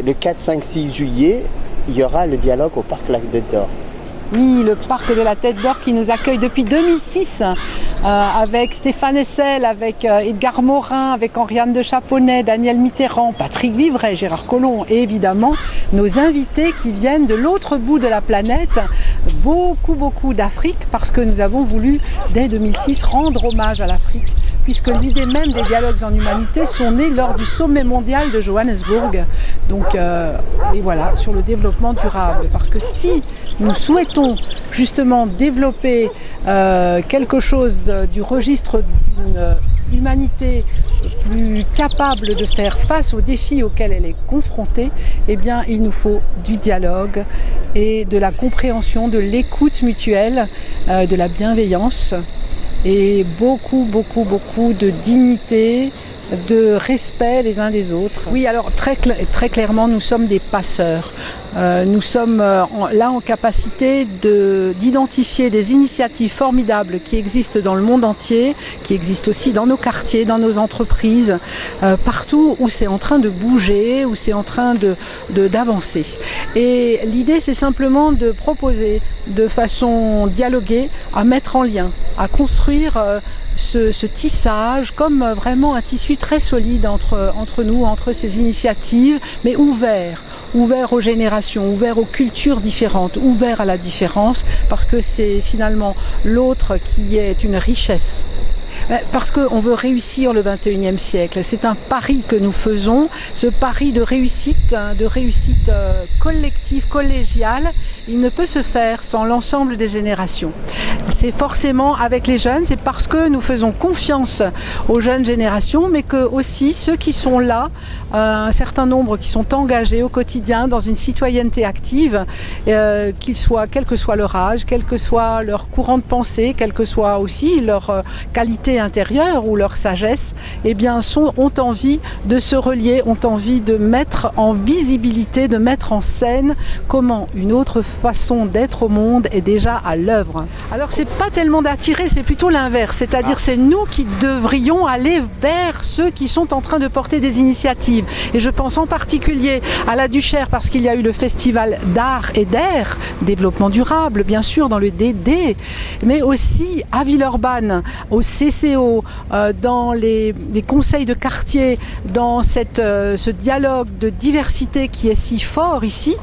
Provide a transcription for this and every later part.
Le 4, 5, 6 juillet, il y aura le dialogue au parc Lac de Dor. Oui, le parc de la Tête d'Or qui nous accueille depuis 2006 avec Stéphane Hessel, avec Edgar Morin, avec Henriane de Chaponnet, Daniel Mitterrand, Patrick Vivray, Gérard Collomb et évidemment nos invités qui viennent de l'autre bout de la planète, beaucoup d'Afrique parce que nous avons voulu dès 2006 rendre hommage à l'Afrique puisque l'idée même des dialogues en humanité sont nées lors du sommet mondial de Johannesburg. Donc, et voilà, sur le développement durable. Parce que si nous souhaitons justement développer quelque chose du registre d'une humanité plus capable de faire face aux défis auxquels elle est confrontée, eh bien, il nous faut du dialogue et de la compréhension, de l'écoute mutuelle, de la bienveillance et beaucoup de dignité, de respect les uns des autres. Oui, alors très clairement, nous sommes des passeurs. Nous sommes là en capacité d'identifier des initiatives formidables qui existent dans le monde entier, qui existent aussi dans nos quartiers, dans nos entreprises, partout où c'est en train de bouger, où c'est en train d'avancer. Et l'idée, c'est simplement de proposer de façon dialoguée, à mettre en lien, à construire ce tissage comme vraiment un tissu très solide entre nous, entre ces initiatives, mais ouvert aux générations, ouvert aux cultures différentes, ouvert à la différence, parce que c'est finalement l'autre qui est une richesse. Parce qu'on veut réussir le 21e siècle. C'est un pari que nous faisons, ce pari de réussite collective, collégiale. Il ne peut se faire sans l'ensemble des générations. C'est forcément avec les jeunes, c'est parce que nous faisons confiance aux jeunes générations, mais que aussi ceux qui sont là, un certain nombre qui sont engagés au quotidien dans une citoyenneté active, qu'ils soient, quel que soit leur âge, quel que soit leur courant de pensée, quelle que soit aussi leur qualité intérieure ou leur sagesse, eh bien ont envie de se relier, ont envie de mettre en visibilité, de mettre en scène comment une autre façon d'être au monde est déjà à l'œuvre. Alors c'est pas tellement d'attirer, c'est plutôt l'inverse, c'est-à-dire c'est nous qui devrions aller vers ceux qui sont en train de porter des initiatives. Et je pense en particulier à la Duchère parce qu'il y a eu le festival d'art et d'air, développement durable bien sûr dans le DD, mais aussi à Villeurbanne, au CCO, dans les conseils de quartier, dans ce dialogue de diversité qui est si fort ici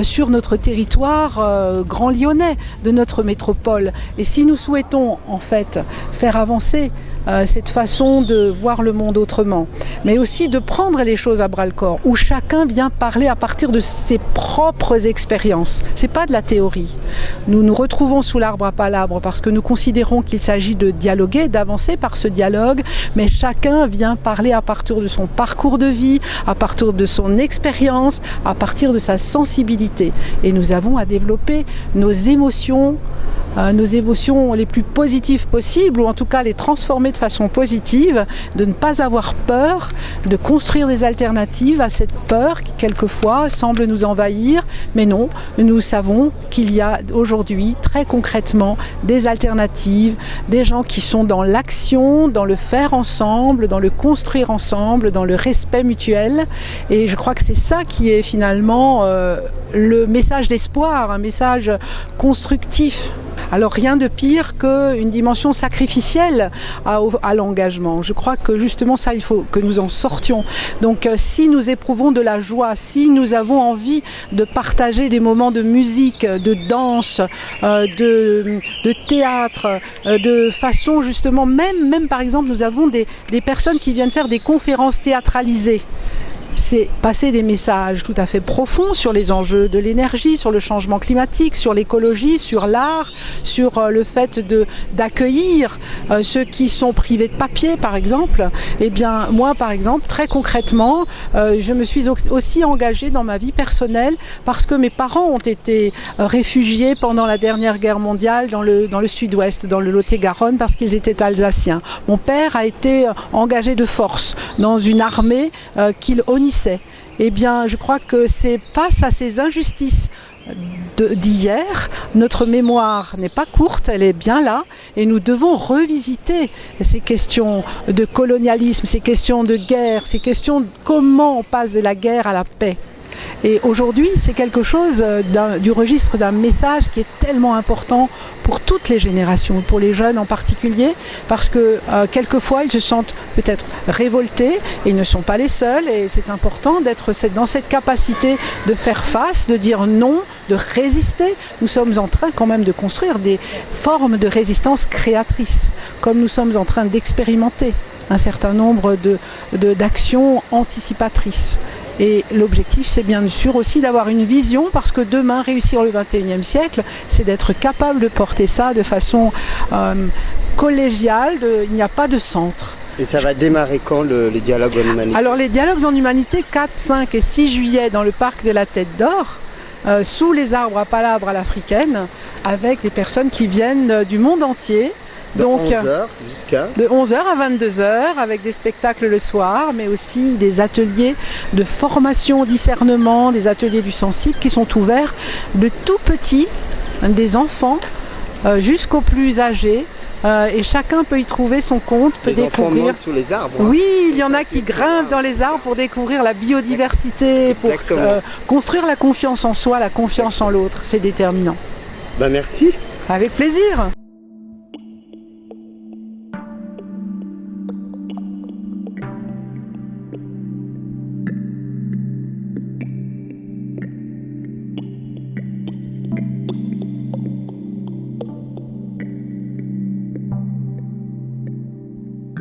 sur notre territoire grand lyonnais de notre métropole. Et si nous souhaitons en fait faire avancer cette façon de voir le monde autrement, mais aussi de prendre les choses à bras-le-corps, où chacun vient parler à partir de ses propres expériences. C'est pas de la théorie. Nous nous retrouvons sous l'arbre à palabres parce que nous considérons qu'il s'agit de dialoguer, d'avancer par ce dialogue, mais chacun vient parler à partir de son parcours de vie, à partir de son expérience, à partir de sa sensibilité. Et nous avons à développer nos émotions les plus positives possibles, ou en tout cas les transformer de façon positive, de ne pas avoir peur, de construire des alternatives à cette peur qui quelquefois semble nous envahir, mais non, nous savons qu'il y a aujourd'hui très concrètement des alternatives, des gens qui sont dans l'action, dans le faire ensemble, dans le construire ensemble, dans le respect mutuel, et je crois que c'est ça qui est finalement le message d'espoir, un message constructif. Alors rien de pire qu'une dimension sacrificielle à l'engagement. Je crois que justement ça, il faut que nous en sortions. Donc si nous éprouvons de la joie, si nous avons envie de partager des moments de musique, de danse, de théâtre, de façon justement, même par exemple nous avons des personnes qui viennent faire des conférences théâtralisées. C'est passer des messages tout à fait profonds sur les enjeux de l'énergie, sur le changement climatique, sur l'écologie, sur l'art, sur le fait d'accueillir ceux qui sont privés de papier, par exemple. Eh bien, moi, par exemple, très concrètement, je me suis aussi engagée dans ma vie personnelle parce que mes parents ont été réfugiés pendant la dernière guerre mondiale dans le sud-ouest, dans le Lot-et-Garonne, parce qu'ils étaient alsaciens. Mon père a été engagé de force dans une armée qu'il honnissait. Eh bien, je crois que c'est face à ces injustices d'hier, notre mémoire n'est pas courte, elle est bien là, et nous devons revisiter ces questions de colonialisme, ces questions de guerre, ces questions de comment on passe de la guerre à la paix. Et aujourd'hui, c'est quelque chose du registre d'un message qui est tellement important pour toutes les générations, pour les jeunes en particulier, parce que quelquefois ils se sentent peut-être révoltés, et ils ne sont pas les seuls, et c'est important d'être dans cette capacité de faire face, de dire non, de résister. Nous sommes en train quand même de construire des formes de résistance créatrices, comme nous sommes en train d'expérimenter un certain nombre d'actions anticipatrices. Et l'objectif, c'est bien sûr aussi d'avoir une vision, parce que demain, réussir le 21e siècle, c'est d'être capable de porter ça de façon collégiale, il n'y a pas de centre. Et ça va démarrer quand les dialogues en humanité? Alors les dialogues en humanité, 4, 5 et 6 juillet dans le parc de la Tête d'Or, sous les arbres à palabres à l'africaine, avec des personnes qui viennent du monde entier. Donc, 11h jusqu'à de 11h à 22h, avec des spectacles le soir, mais aussi des ateliers de formation au discernement, des ateliers du sensible qui sont ouverts de tout petits, des enfants jusqu'aux plus âgés. Et chacun peut y trouver son compte, peut découvrir. Enfants montent sous les arbres. Oui, il y en a qui grimpent dans les arbres pour découvrir la biodiversité, pour construire la confiance en soi, la confiance en l'autre. C'est déterminant. Merci. Avec plaisir.